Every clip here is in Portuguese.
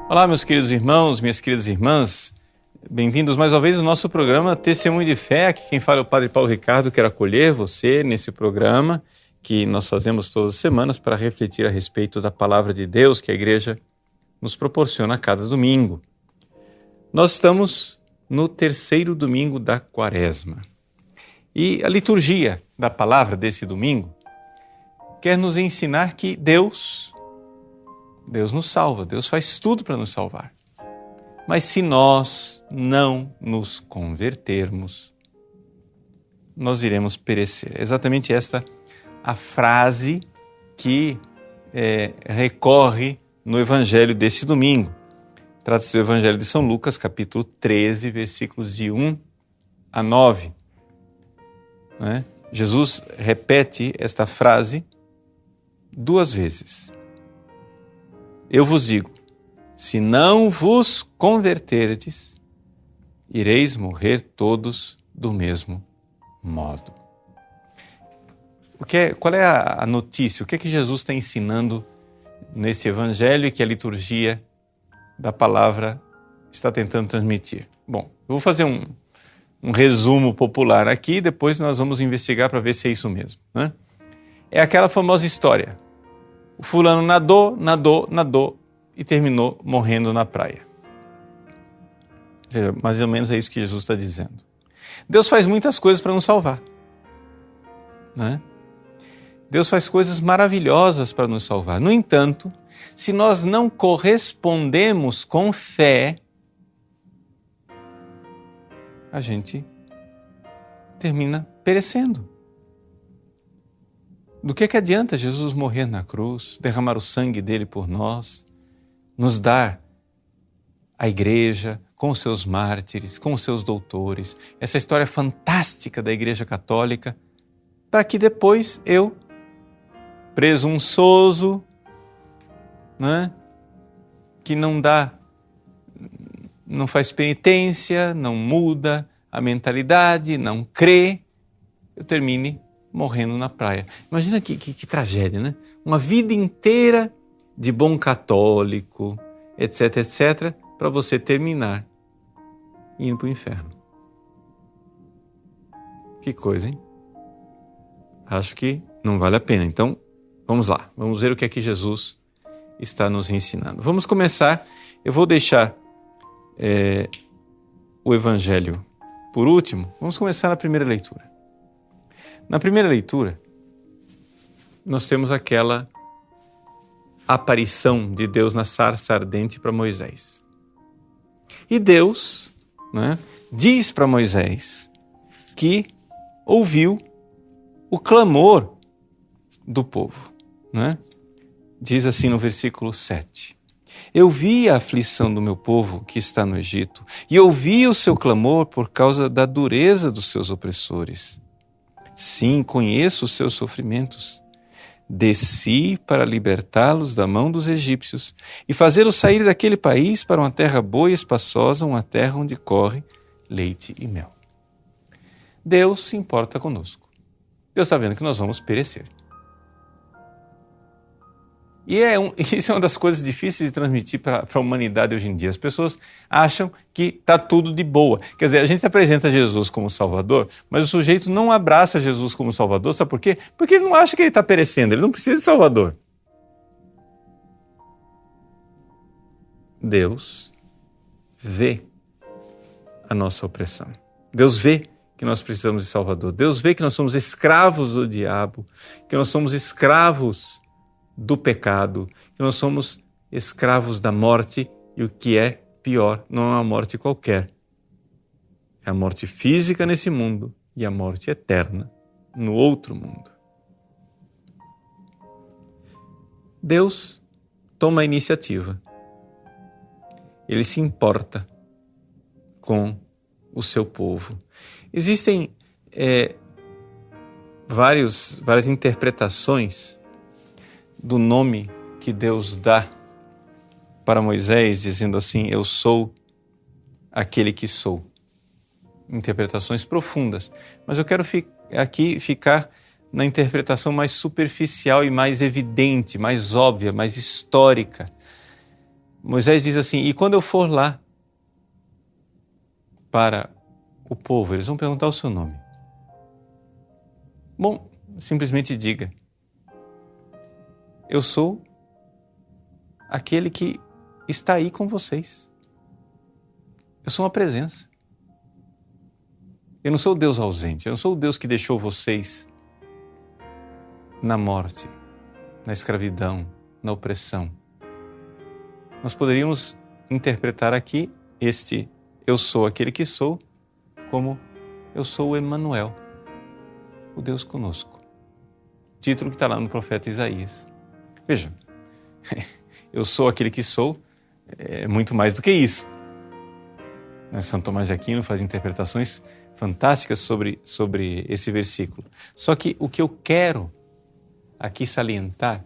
Olá, meus queridos irmãos, minhas queridas irmãs, bem-vindos mais uma vez ao nosso programa Testemunho de Fé. Aqui quem fala é o Padre Paulo Ricardo. Quero acolher você nesse programa que nós fazemos todas as semanas para refletir a respeito da Palavra de Deus que a Igreja nos proporciona a cada domingo. Nós estamos no terceiro domingo da Quaresma e a liturgia da Palavra desse domingo quer nos ensinar que Deus nos salva, Deus faz tudo para nos salvar. Mas se nós não nos convertermos, nós iremos perecer. É exatamente esta a frase que recorre no Evangelho desse domingo. Trata-se do Evangelho de São Lucas, capítulo 13, versículos de 1 a 9. Jesus repete esta frase 2 vezes. Eu vos digo, se não vos converterdes, ireis morrer todos do mesmo modo. Qual é a notícia? O que é que Jesus está ensinando nesse evangelho e que a liturgia da palavra está tentando transmitir? Bom, eu vou fazer um resumo popular aqui e depois nós vamos investigar para ver se é isso mesmo, né? É aquela famosa história. O fulano nadou e terminou morrendo na praia. Mais ou menos é isso que Jesus está dizendo. Deus faz muitas coisas para nos salvar, né? Deus faz coisas maravilhosas para nos salvar. No entanto, se nós não correspondemos com fé, a gente termina perecendo. Do que adianta Jesus morrer na cruz, derramar o sangue dele por nós, nos dar a igreja com os seus mártires, com os seus doutores, essa história fantástica da Igreja Católica, para que depois eu, presunçoso, né, que não faz penitência, não muda a mentalidade, não crê, eu termine morrendo na praia. Imagina que tragédia, né? Uma vida inteira de bom católico, etc, etc, para você terminar indo para o inferno. Que coisa, hein? Acho que não vale a pena. Então, vamos lá. Vamos ver o que é que Jesus está nos ensinando. Vamos começar. Eu vou deixar o Evangelho por último. Vamos começar na primeira leitura. Na primeira leitura, nós temos aquela aparição de Deus na sarça ardente para Moisés. E Deus, né, diz para Moisés que ouviu o clamor do povo, né? Diz assim no versículo 7. Eu vi a aflição do meu povo que está no Egito e ouvi o seu clamor por causa da dureza dos seus opressores. Sim, conheço os seus sofrimentos. Desci para libertá-los da mão dos egípcios e fazê-los sair daquele país para uma terra boa e espaçosa, uma terra onde corre leite e mel. Deus se importa conosco. Deus está vendo que nós vamos perecer. E isso é uma das coisas difíceis de transmitir para a humanidade hoje em dia. As pessoas acham que está tudo de boa. Quer dizer, a gente apresenta Jesus como Salvador, mas o sujeito não abraça Jesus como Salvador. Sabe por quê? Porque ele não acha que ele está perecendo, ele não precisa de Salvador. Deus vê a nossa opressão. Deus vê que nós precisamos de Salvador. Deus vê que nós somos escravos do diabo, que nós somos escravos do pecado, que nós somos escravos da morte e o que é pior, não é uma morte qualquer. É a morte física nesse mundo e a morte eterna no outro mundo. Deus toma a iniciativa. Ele se importa com o seu povo. Existem várias interpretações do nome que Deus dá para Moisés, dizendo assim, eu sou aquele que sou. Interpretações profundas. Mas eu quero aqui ficar na interpretação mais superficial e mais evidente, mais óbvia, mais histórica. Moisés diz assim: e quando eu for lá para o povo, eles vão perguntar o seu nome. Bom, simplesmente diga: eu sou aquele que está aí com vocês. Eu sou uma presença. Eu não sou o Deus ausente, eu não sou o Deus que deixou vocês na morte, na escravidão, na opressão. Nós poderíamos interpretar aqui este eu sou aquele que sou como eu sou o Emanuel, o Deus conosco. Título que está lá no profeta Isaías. Veja, eu sou aquele que sou é muito mais do que isso. São Tomás de Aquino faz interpretações fantásticas sobre esse versículo. Só que o que eu quero aqui salientar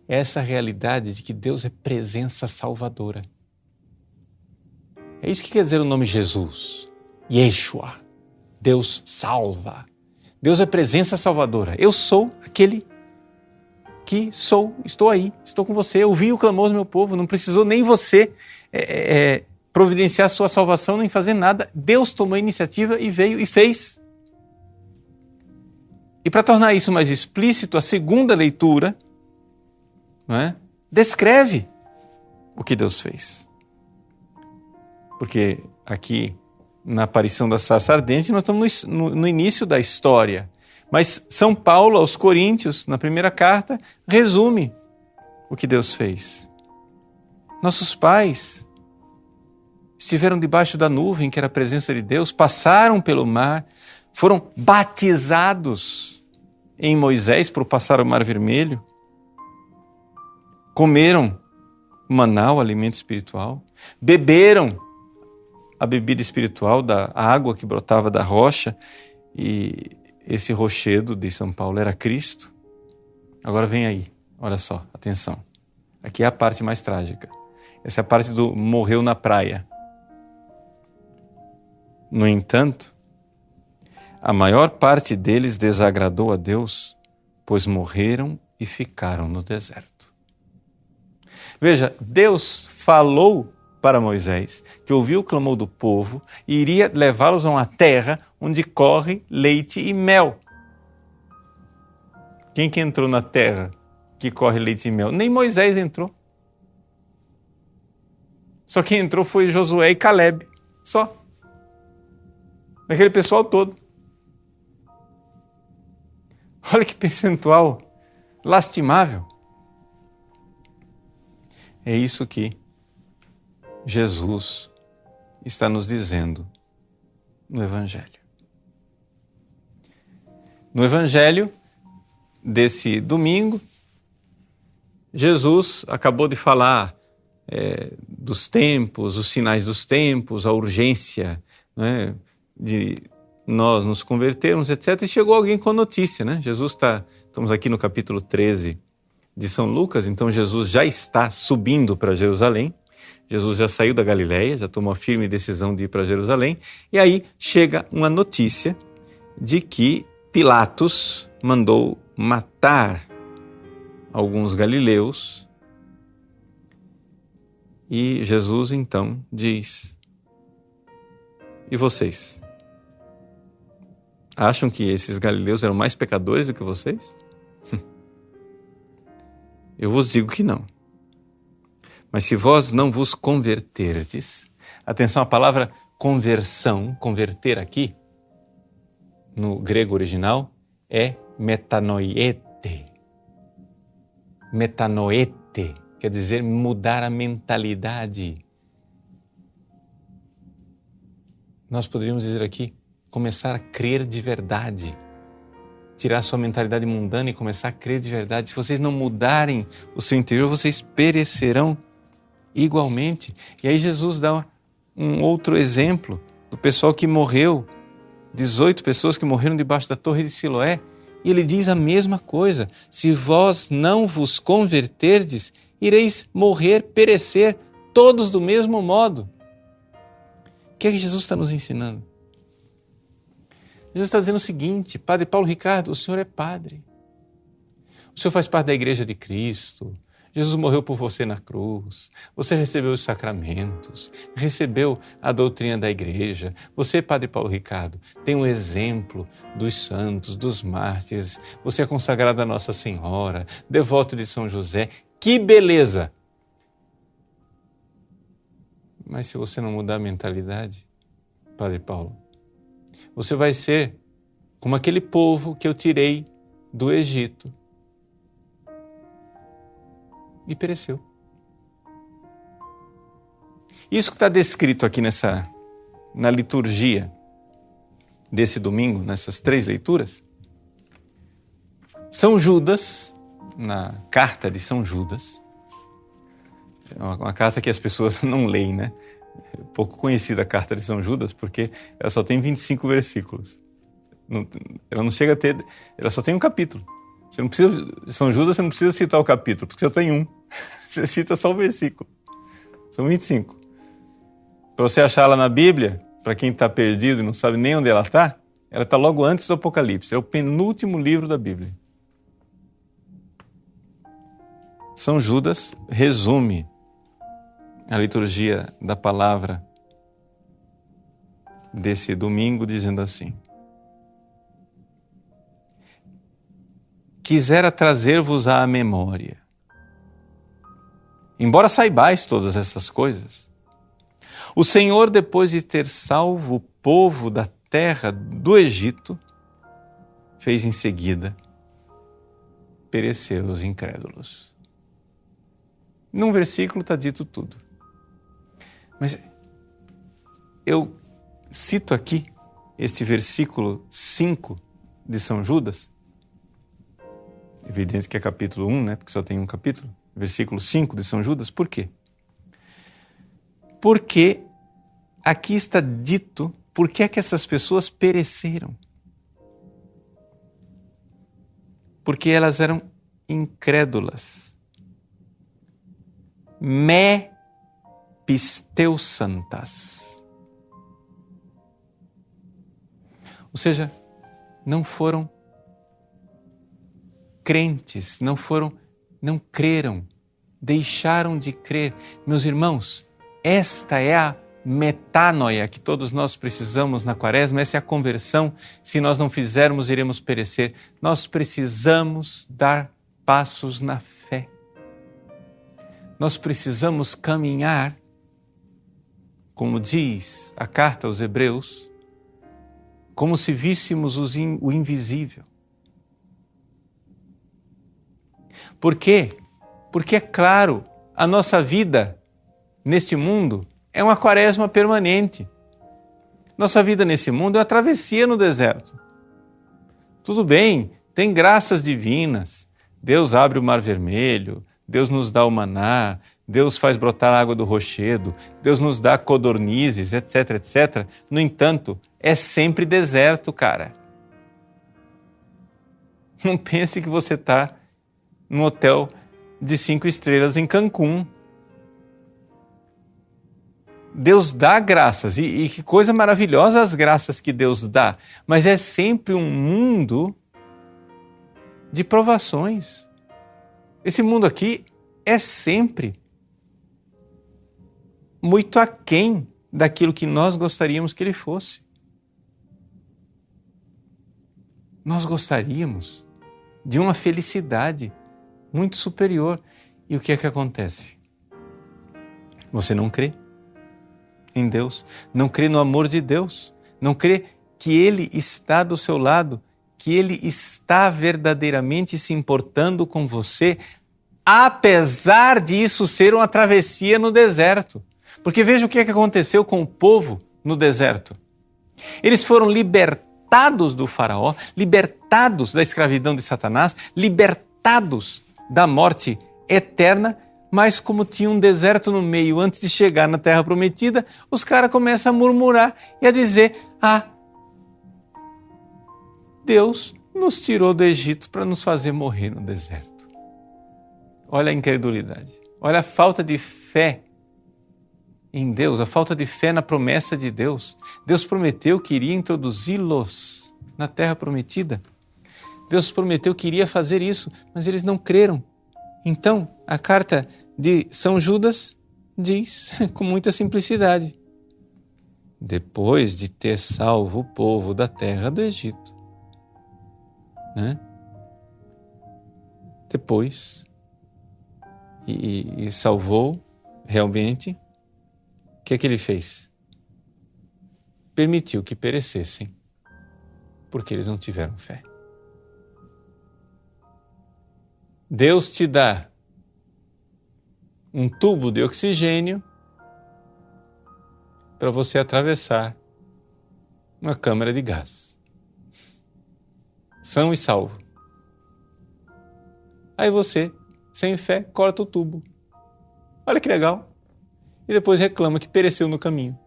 é essa realidade de que Deus é presença salvadora. É isso que quer dizer o nome Jesus. Yeshua. Deus salva. Deus é presença salvadora. Eu sou aquele que sou, estou aí, estou com você. Ouvi o clamor do meu povo, não precisou nem você providenciar a sua salvação, nem fazer nada. Deus tomou a iniciativa e veio e fez. E para tornar isso mais explícito, a segunda leitura, não é, descreve o que Deus fez. Porque aqui, na aparição da sarça ardente, nós estamos no início da história. Mas São Paulo, aos Coríntios, na primeira carta, resume o que Deus fez. Nossos pais estiveram debaixo da nuvem, que era a presença de Deus, passaram pelo mar, foram batizados em Moisés por passar o Mar Vermelho, comeram maná, o alimento espiritual, beberam a bebida espiritual da água que brotava da rocha, e esse rochedo de São Paulo era Cristo. Agora vem aí, olha só, atenção. Aqui é a parte mais trágica. Essa é a parte do morreu na praia. No entanto, a maior parte deles desagradou a Deus, pois morreram e ficaram no deserto. Veja, Deus falou para Moisés que ouviu o clamor do povo e iria levá-los a uma terra onde corre leite e mel. Quem que entrou na terra que corre leite e mel? Nem Moisés entrou. Só quem entrou foi Josué e Calebe. Só. Daquele pessoal todo. Olha que percentual lastimável. É isso que Jesus está nos dizendo no Evangelho. No Evangelho desse domingo, Jesus acabou de falar dos tempos, os sinais dos tempos, a urgência, né, de nós nos convertermos, etc. E chegou alguém com a notícia, né? Estamos aqui no capítulo 13 de São Lucas, então Jesus já está subindo para Jerusalém. Jesus já saiu da Galileia, já tomou a firme decisão de ir para Jerusalém. E aí chega uma notícia de que Pilatos mandou matar alguns galileus. E Jesus então diz: e vocês? Acham que esses galileus eram mais pecadores do que vocês? Eu vos digo que não. Mas se vós não vos converterdes, atenção, a palavra conversão, converter aqui, no grego original, é metanoete. Metanoete quer dizer mudar a mentalidade. Nós poderíamos dizer aqui, começar a crer de verdade. Tirar sua mentalidade mundana e começar a crer de verdade. Se vocês não mudarem o seu interior, vocês perecerão igualmente. E aí Jesus dá um outro exemplo do pessoal que morreu, 18 pessoas que morreram debaixo da torre de Siloé. E ele diz a mesma coisa: se vós não vos converterdes, ireis morrer, perecer, todos do mesmo modo. O que é que Jesus está nos ensinando? Jesus está dizendo o seguinte: Padre Paulo Ricardo, o senhor é padre. O senhor faz parte da Igreja de Cristo, Jesus morreu por você na cruz, você recebeu os sacramentos, recebeu a doutrina da igreja. Você, Padre Paulo Ricardo, tem um exemplo dos santos, dos mártires, você é consagrado a Nossa Senhora, devoto de São José. Que beleza! Mas se você não mudar a mentalidade, Padre Paulo, você vai ser como aquele povo que eu tirei do Egito e pereceu. Isso que está descrito aqui na liturgia desse domingo, nessas 3 leituras, São Judas, na carta de São Judas, é uma carta que as pessoas não leem, né? É pouco conhecida a carta de São Judas, porque ela só tem 25 versículos. Ela não chega a ter... Ela só tem um capítulo. Você não precisa, São Judas, você não precisa citar o capítulo, porque você tem um. Você cita só o versículo. São 25. Para você achar ela na Bíblia, para quem está perdido e não sabe nem onde ela está logo antes do Apocalipse. É o penúltimo livro da Bíblia. São Judas resume a liturgia da palavra desse domingo dizendo assim: quisera trazer-vos à memória, embora saibais todas essas coisas, o Senhor, depois de ter salvo o povo da terra do Egito, fez em seguida perecer os incrédulos. Num versículo está dito tudo. Mas eu cito aqui este versículo 5 de São Judas, evidente que é capítulo 1, né? Porque só tem um capítulo, versículo 5 de São Judas, por quê? Porque aqui está dito por que é que essas pessoas pereceram. Porque elas eram incrédulas. Pisteusantas. Ou seja, não foram crentes, não creram, deixaram de crer. Meus irmãos, esta é a metanoia que todos nós precisamos na Quaresma, essa é a conversão. Se nós não fizermos, iremos perecer. Nós precisamos dar passos na fé. Nós precisamos caminhar, como diz a carta aos Hebreus, como se víssemos o invisível. Por quê? Porque, é claro, a nossa vida neste mundo é uma quaresma permanente. Nossa vida nesse mundo é uma travessia no deserto. Tudo bem, tem graças divinas. Deus abre o mar vermelho, Deus nos dá o maná, Deus faz brotar a água do rochedo, Deus nos dá codornizes, etc, etc. No entanto, é sempre deserto, cara. Não pense que você está num hotel de 5 estrelas em Cancún. Deus dá graças, e que coisa maravilhosa as graças que Deus dá, mas é sempre um mundo de provações. Esse mundo aqui é sempre muito aquém daquilo que nós gostaríamos que ele fosse. Nós gostaríamos de uma felicidade muito superior. E o que é que acontece? Você não crê em Deus, não crê no amor de Deus, não crê que Ele está do seu lado, que Ele está verdadeiramente se importando com você, apesar disso ser uma travessia no deserto. Porque veja o que é que aconteceu com o povo no deserto. Eles foram libertados do faraó, libertados da escravidão de Satanás, libertados da morte eterna, mas como tinha um deserto no meio antes de chegar na Terra Prometida, os caras começam a murmurar e a dizer: Deus nos tirou do Egito para nos fazer morrer no deserto. Olha a incredulidade, olha a falta de fé em Deus, a falta de fé na promessa de Deus. Deus prometeu que iria introduzi-los na Terra Prometida. Deus prometeu que iria fazer isso, mas eles não creram. Então, a carta de São Judas diz com muita simplicidade: depois de ter salvo o povo da terra do Egito, né? Depois, e salvou realmente, o que é que ele fez? Permitiu que perecessem, porque eles não tiveram fé. Deus te dá um tubo de oxigênio para você atravessar uma câmara de gás. São e salvo. Aí você, sem fé, corta o tubo. Olha que legal. E depois reclama que pereceu no caminho.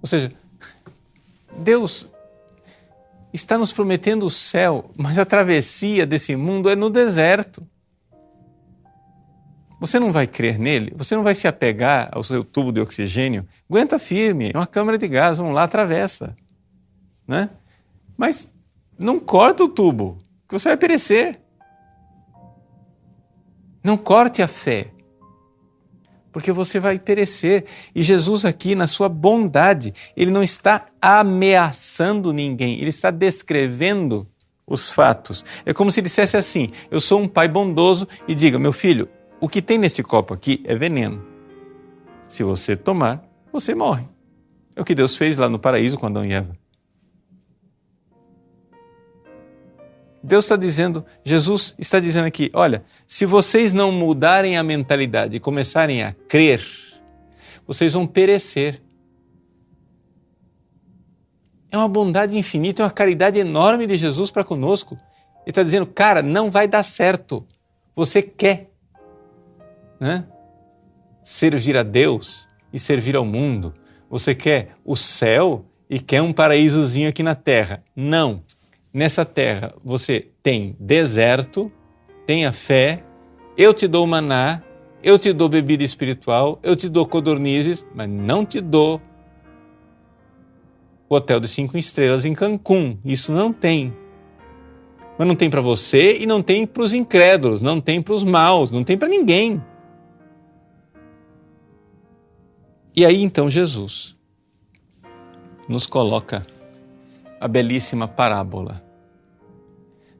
Ou seja, Deus está nos prometendo o céu, mas a travessia desse mundo é no deserto. Você não vai crer nele? Você não vai se apegar ao seu tubo de oxigênio? Aguenta firme, é uma câmara de gás, vamos lá, atravessa. Né? Mas não corta o tubo, que você vai perecer. Não corte a fé, porque você vai perecer. E Jesus aqui, na sua bondade, ele não está ameaçando ninguém, ele está descrevendo os fatos. É como se dissesse assim: eu sou um pai bondoso e diga, meu filho, o que tem neste copo aqui é veneno. Se você tomar, você morre. É o que Deus fez lá no paraíso com Adão e Eva. Deus está dizendo, Jesus está dizendo aqui, olha, se vocês não mudarem a mentalidade e começarem a crer, vocês vão perecer. É uma bondade infinita, é uma caridade enorme de Jesus para conosco. Ele está dizendo, cara, não vai dar certo. Você quer, né, servir a Deus e servir ao mundo. Você quer o céu e quer um paraísozinho aqui na terra. Não. Nessa terra você tem deserto, tenha fé, eu te dou maná, eu te dou bebida espiritual, eu te dou codornizes, mas não te dou o hotel de 5 estrelas em Cancún. Isso não tem. Mas não tem para você e não tem para os incrédulos, não tem para os maus, não tem para ninguém. E aí então Jesus nos coloca a belíssima parábola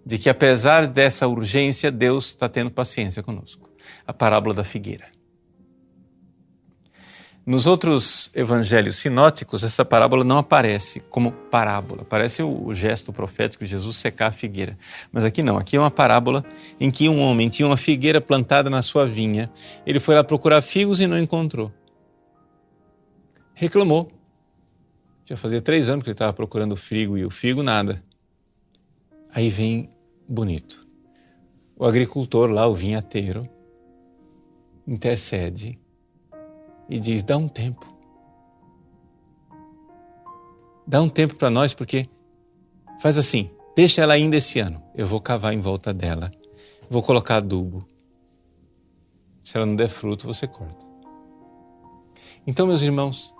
de que apesar dessa urgência, Deus está tendo paciência conosco. A parábola da figueira. Nos outros evangelhos sinóticos, essa parábola não aparece como parábola. Parece o gesto profético de Jesus secar a figueira. Mas aqui não, aqui é uma parábola em que um homem tinha uma figueira plantada na sua vinha. Ele foi lá procurar figos e não encontrou. Reclamou. Já fazia 3 anos que ele estava procurando o figo e o figo nada. Aí vem bonito. O agricultor lá, o vinhateiro, intercede e diz, dá um tempo. Dá um tempo para nós, porque faz assim, deixa ela ainda esse ano. Eu vou cavar em volta dela, vou colocar adubo. Se ela não der fruto, você corta. Então, meus irmãos,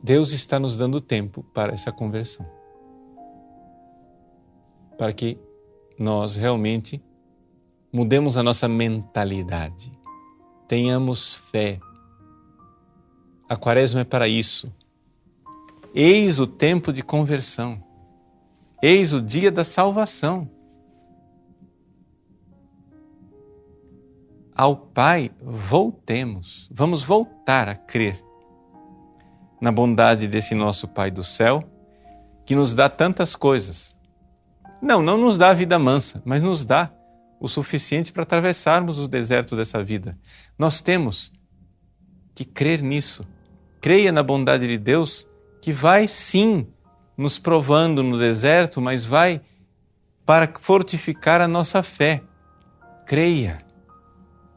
Deus está nos dando tempo para essa conversão. Para que nós realmente mudemos a nossa mentalidade. Tenhamos fé. A Quaresma é para isso. Eis o tempo de conversão. Eis o dia da salvação. Ao Pai voltemos. Vamos voltar a crer na bondade desse nosso Pai do céu, que nos dá tantas coisas. Não nos dá a vida mansa, mas nos dá o suficiente para atravessarmos o deserto dessa vida. Nós temos que crer nisso. Creia na bondade de Deus, que vai sim nos provando no deserto, mas vai para fortificar a nossa fé. Creia.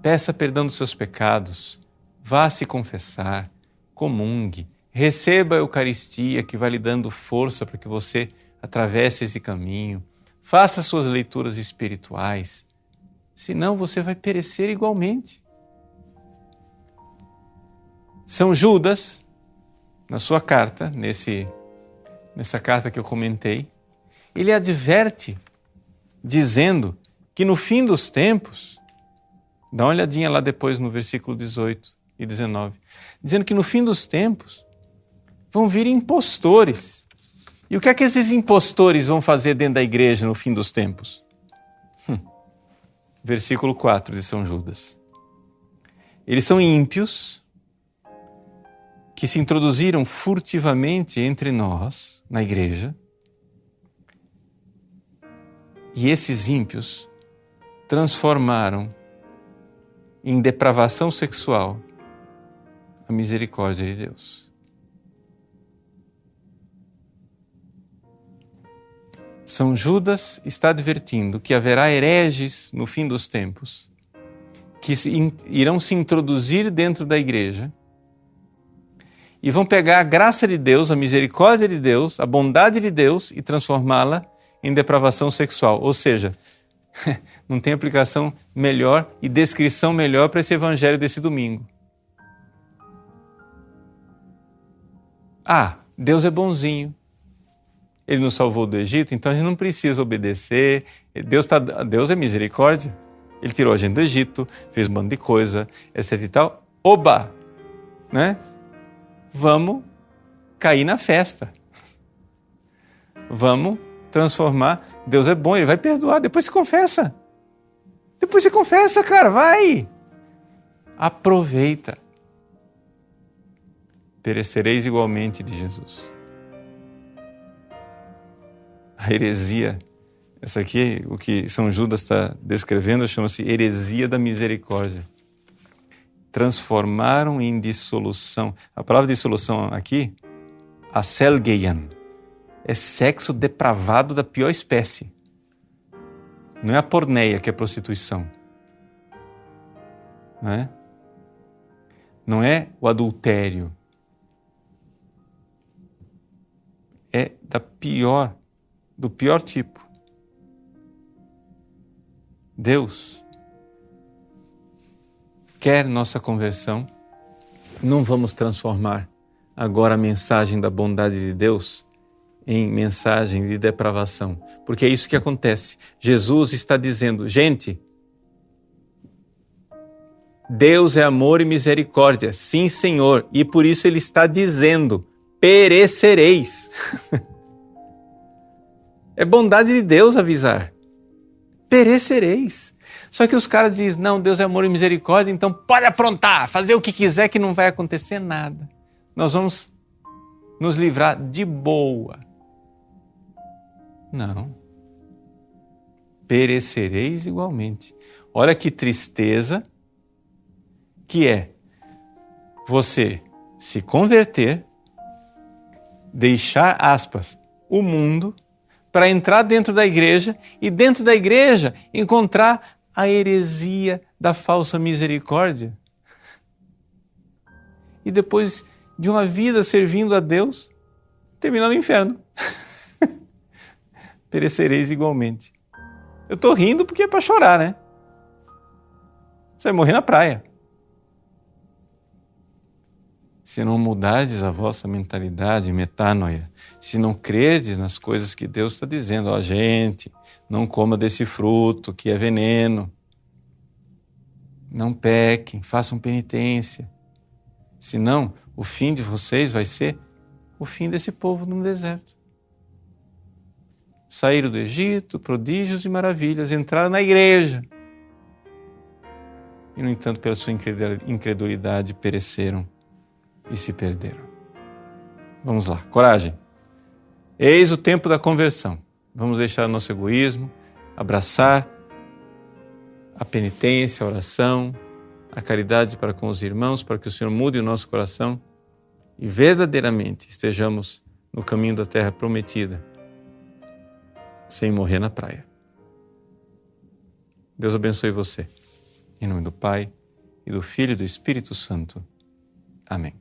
Peça perdão dos seus pecados. Vá se confessar. Comungue. Receba a Eucaristia, que vai lhe dando força para que você atravesse esse caminho. Faça suas leituras espirituais. Senão você vai perecer igualmente. São Judas, na sua carta, nessa carta que eu comentei, ele adverte dizendo que no fim dos tempos, dá uma olhadinha lá depois no versículo 18 e 19, dizendo que no fim dos tempos vão vir impostores. E o que é que esses impostores vão fazer dentro da igreja no fim dos tempos? Versículo 4 de São Judas. Eles são ímpios que se introduziram furtivamente entre nós, na igreja, e esses ímpios transformaram em depravação sexual a misericórdia de Deus. São Judas está advertindo que haverá hereges no fim dos tempos que irão se introduzir dentro da igreja e vão pegar a graça de Deus, a misericórdia de Deus, a bondade de Deus e transformá-la em depravação sexual. Ou seja, não tem aplicação melhor e descrição melhor para esse evangelho desse domingo. Deus é bonzinho. Ele nos salvou do Egito, então a gente não precisa obedecer. Deus é misericórdia. Ele tirou a gente do Egito, fez um bando de coisa, etc e tal. Oba! Né? Vamos cair na festa. Vamos transformar. Deus é bom, Ele vai perdoar. Depois você confessa. Depois você confessa, cara, vai! Aproveita. Perecereis igualmente de Jesus. A heresia, essa aqui, o que São Judas está descrevendo, chama-se heresia da misericórdia. Transformaram em dissolução. A palavra dissolução aqui, aselgeian, é sexo depravado da pior espécie. Não é a porneia, que é prostituição. Não é o adultério. É do pior tipo. Deus quer nossa conversão. Não vamos transformar agora a mensagem da bondade de Deus em mensagem de depravação, porque é isso que acontece. Jesus está dizendo, gente, Deus é amor e misericórdia, sim, Senhor, e por isso Ele está dizendo, perecereis. É bondade de Deus avisar. Perecereis. Só que os caras dizem, não, Deus é amor e misericórdia, então pode aprontar, fazer o que quiser que não vai acontecer nada. Nós vamos nos livrar de boa. Não. Perecereis igualmente. Olha que tristeza que é você se converter, deixar, aspas, o mundo, para entrar dentro da igreja e dentro da igreja encontrar a heresia da falsa misericórdia. E depois de uma vida servindo a Deus, terminar no inferno. Perecereis igualmente. Eu estou rindo porque é para chorar, né? Você vai morrer na praia. Se não mudardes a vossa mentalidade, metanoia, se não crerdes nas coisas que Deus está dizendo, gente, não coma desse fruto que é veneno, não pequem, façam penitência, senão o fim de vocês vai ser o fim desse povo no deserto. Saíram do Egito, prodígios e maravilhas, entraram na igreja e, no entanto, pela sua incredulidade, pereceram e se perderam. Vamos lá, coragem. Eis o tempo da conversão. Vamos deixar nosso egoísmo, abraçar a penitência, a oração, a caridade para com os irmãos, para que o Senhor mude o nosso coração e verdadeiramente estejamos no caminho da terra prometida, sem morrer na praia. Deus abençoe você. Em nome do Pai, e do Filho e do Espírito Santo. Amém.